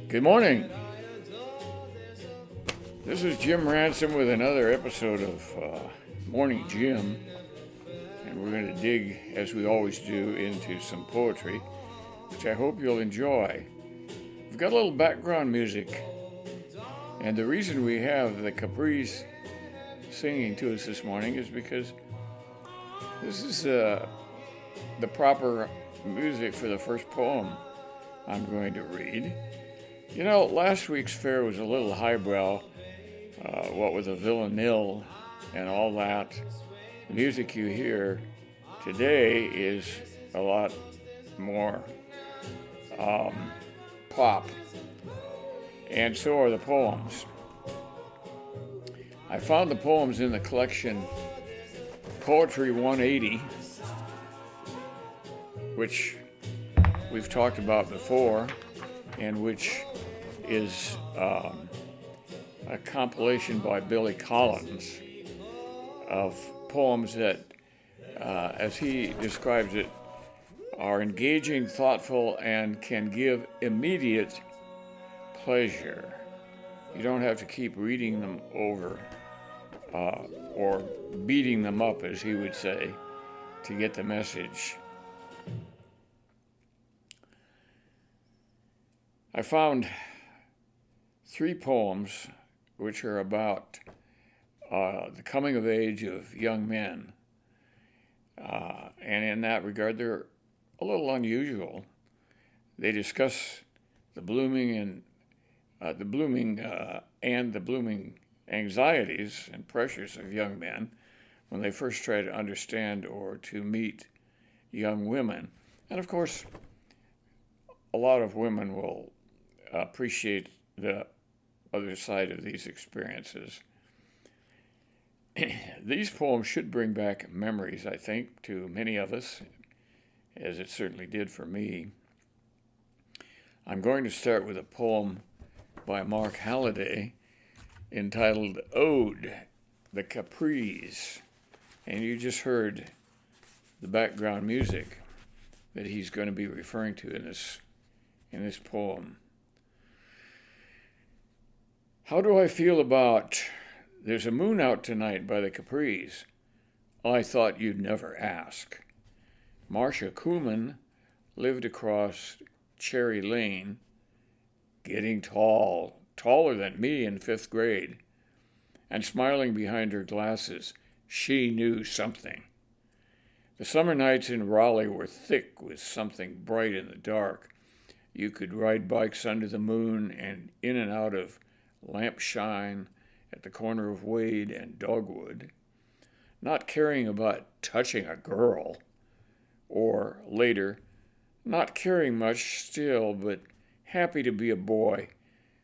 Good morning. This is Jim Ransom with another episode of Morning Jim, and we're going to dig, as we always do, into some poetry, which I hope you'll enjoy. We've got a little background music, and the reason we have the Capris singing to us this morning is because this is the proper music for the first poem I'm going to read. You know, last week's fare was a little highbrow, what with a villanelle and all that. The music you hear today is a lot more pop, and so are the poems. I found the poems in the collection Poetry 180, which we've talked about before, and which is a compilation by Billy Collins of poems that, as he describes it, are engaging, thoughtful, and can give immediate pleasure. You don't have to keep reading them over or beating them up, as he would say, to get the message. I found 3 poems which are about the coming of age of young men. And in that regard, they're a little unusual. They discuss the blooming anxieties and pressures of young men when they first try to understand or to meet young women. And of course, a lot of women will appreciate the other side of these experiences. These poems should bring back memories, I think, to many of us, as it certainly did for me. I'm going to start with a poem by Mark Halliday entitled Ode, the Capris. And you just heard the background music that he's going to be referring to in this poem. How do I feel about there's a moon out tonight by the Capris? I thought you'd never ask. Marcia Kuhlman lived across Cherry Lane, getting tall, taller than me in 5th grade, and smiling behind her glasses. She knew something. The summer nights in Raleigh were thick with something bright in the dark. You could ride bikes under the moon and in and out of lamp shine at the corner of Wade and Dogwood, not caring about touching a girl, or later, not caring much still, but happy to be a boy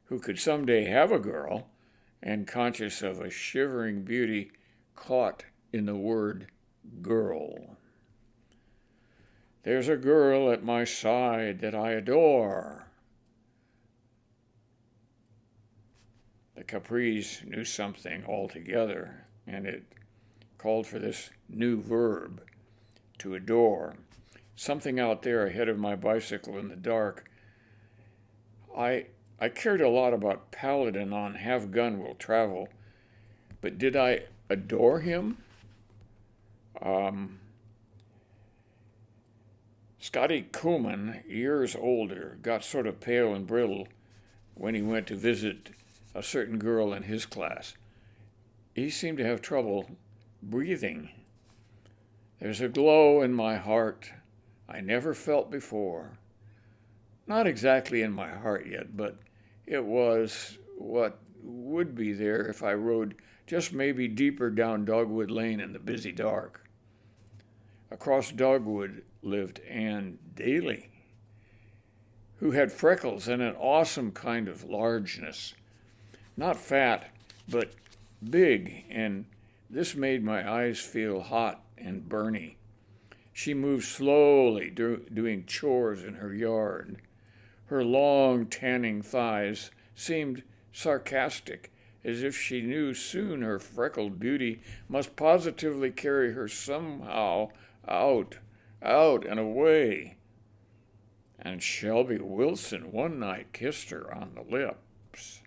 who could someday have a girl, and conscious of a shivering beauty caught in the word girl. There's a girl at my side that I adore. The Capris knew something altogether, and it called for this new verb, to adore. Something out there ahead of my bicycle in the dark. I cared a lot about Paladin on Have Gun Will Travel, but did I adore him? Scotty Kuhlman, years older, got sort of pale and brittle when he went to visit a certain girl in his class. He seemed to have trouble breathing. There's a glow in my heart I never felt before. Not exactly in my heart yet, but it was what would be there if I rode just maybe deeper down Dogwood Lane in the busy dark. Across Dogwood lived Ann Daly, who had freckles and an awesome kind of largeness. Not fat, but big, and this made my eyes feel hot and burny. She moved slowly, doing chores in her yard. Her long, tanning thighs seemed sarcastic, as if she knew soon her freckled beauty must positively carry her somehow out and away. and Shelby Wilson one night kissed her on the lips.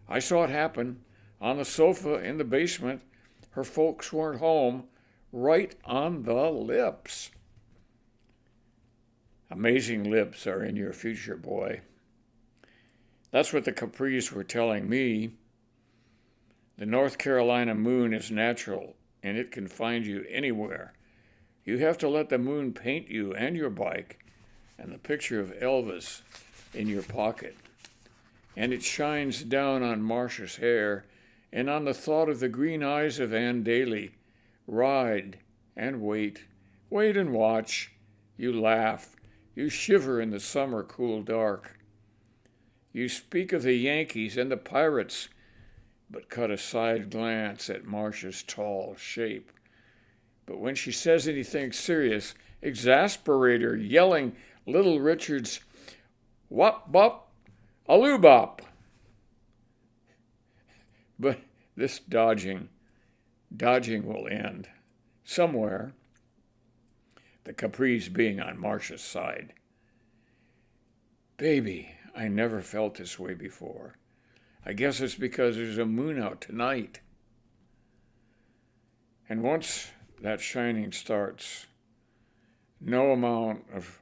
I saw it happen on the sofa in the basement. Her folks weren't home, right on the lips. Amazing lips are in your future, boy. That's what the Capris were telling me. The North Carolina moon is natural, and it can find you anywhere. You have to let the moon paint you and your bike and the picture of Elvis in your pocket. And it shines down on Marcia's hair and on the thought of the green eyes of Ann Daly. Ride and wait. Wait and watch. You laugh. You shiver in the summer cool dark. You speak of the Yankees and the Pirates, but cut a side glance at Marcia's tall shape. But when she says anything serious, exasperate her, yelling Little Richard's wop bop, aloo bop. But this dodging will end somewhere. The Capris being on Marcia's side. Baby, I never felt this way before. I guess it's because there's a moon out tonight. And once that shining starts, no amount of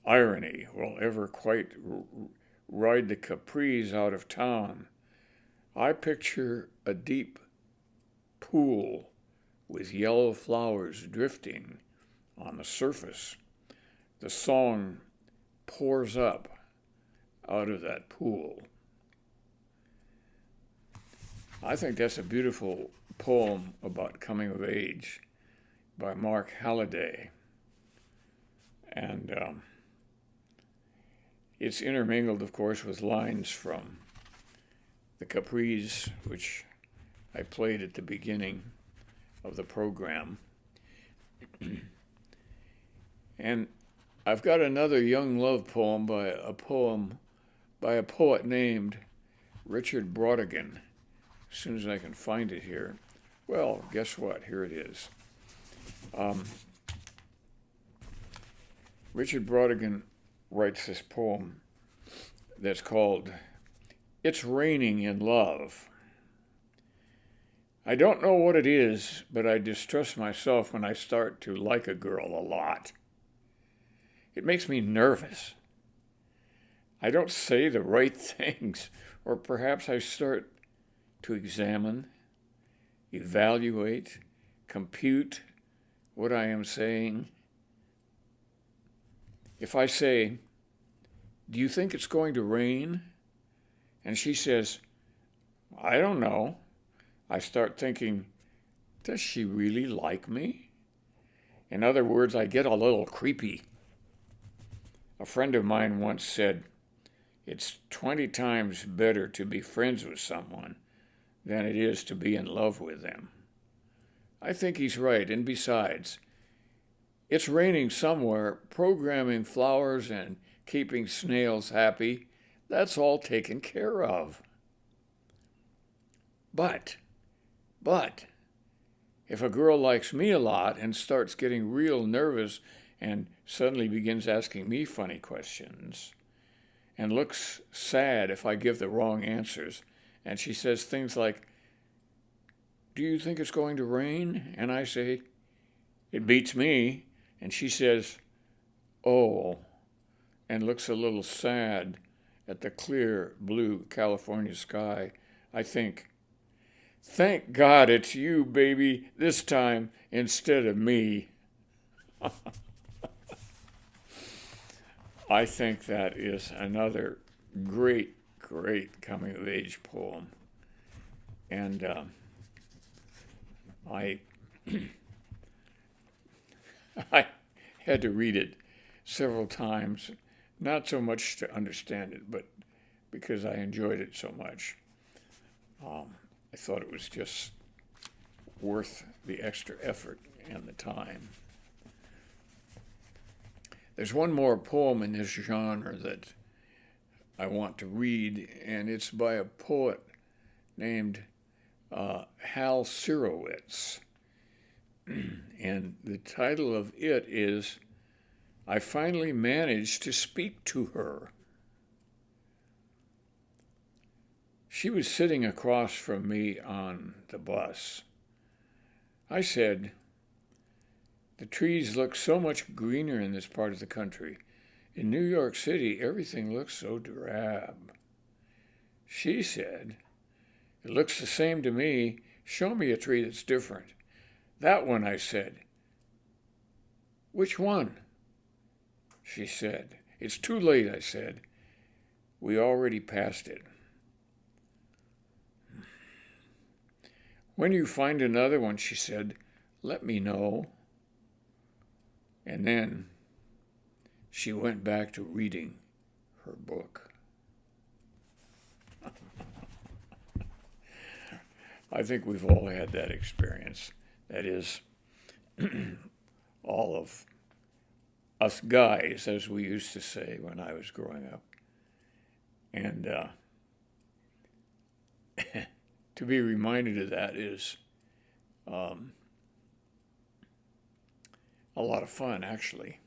irony will ever quite ride the Capris out of town. I picture a deep pool with yellow flowers drifting on the surface. The song pours up out of that pool. I think that's a beautiful poem about coming of age by Mark Halliday. And it's intermingled, of course, with lines from the Capris, which I played at the beginning of the program. And I've got another young love poem by a poet named Richard Brautigan. As soon as I can find it here. Well, guess what? Here it is. Richard Brautigan writes this poem that's called It's Raining in Love. I don't know what it is, but I distrust myself when I start to like a girl a lot. It makes me nervous. I don't say the right things, or perhaps I start to examine, evaluate, compute what I am saying. If I say, do you think it's going to rain? And she says, I don't know. I start thinking, does she really like me? In other words, I get a little creepy. A friend of mine once said, it's 20 times better to be friends with someone than it is to be in love with them. I think he's right, and besides, it's raining somewhere. Programming flowers and keeping snails happy, that's all taken care of. But, if a girl likes me a lot and starts getting real nervous and suddenly begins asking me funny questions and looks sad if I give the wrong answers, and she says things like, do you think it's going to rain? And I say, it beats me. And she says, oh, and looks a little sad at the clear blue California sky. I think, thank God it's you, baby, this time instead of me. I think that is another great coming-of-age poem. And I had to read it several times, not so much to understand it, but because I enjoyed it so much. I thought it was just worth the extra effort and the time. There's one more poem in this genre that I want to read, and it's by a poet named Hal Sirowitz. And the title of it is I finally managed to speak to her. She was sitting across from me on the bus. I said, "The trees look so much greener in this part of the country. In New York City, everything looks so drab." She said, "It looks the same to me. Show me a tree that's different." "That one," I said. "Which one?" she said. "It's too late," I said. "We already passed it." "When you find another one," she said, "let me know." And then she went back to reading her book. I think we've all had that experience. That is, all of us guys, as we used to say when I was growing up. And to be reminded of that is a lot of fun, actually.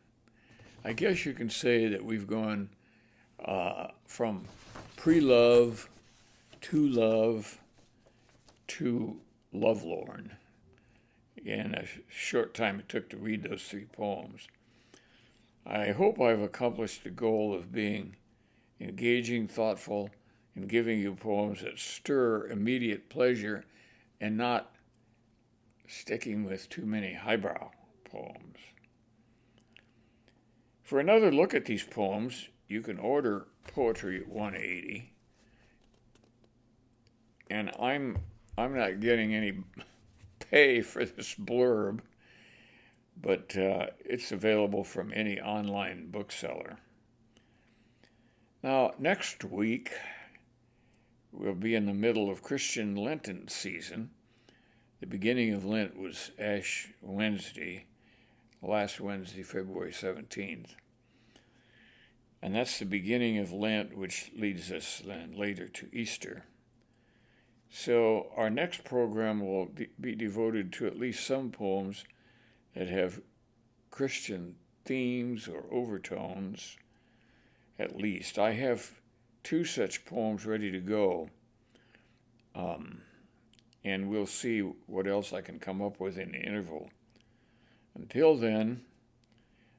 I guess you can say that we've gone from pre-love to lovelorn in a short time it took to read those 3 poems. I hope I've accomplished the goal of being engaging, thoughtful, and giving you poems that stir immediate pleasure and not sticking with too many highbrow poems. For another look at these poems, you can order Poetry 180. And I'm not getting any pay for this blurb, but it's available from any online bookseller. Now, next week, we'll be in the middle of Christian Lenten season. The beginning of Lent was Ash Wednesday, last Wednesday, February 17th. And that's the beginning of Lent, which leads us then later to Easter. So our next program will be devoted to at least some poems that have Christian themes or overtones, at least. I have 2 such poems ready to go, and we'll see what else I can come up with in the interval. Until then,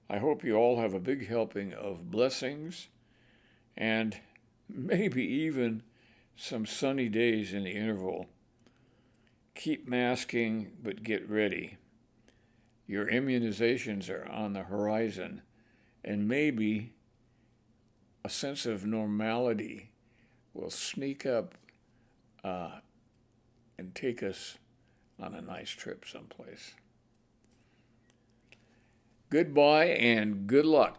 I hope you all have a big helping of blessings and maybe even some sunny days in the interval. Keep masking, but get ready. Your immunizations are on the horizon, and maybe a sense of normality will sneak up and take us on a nice trip someplace. Goodbye and good luck.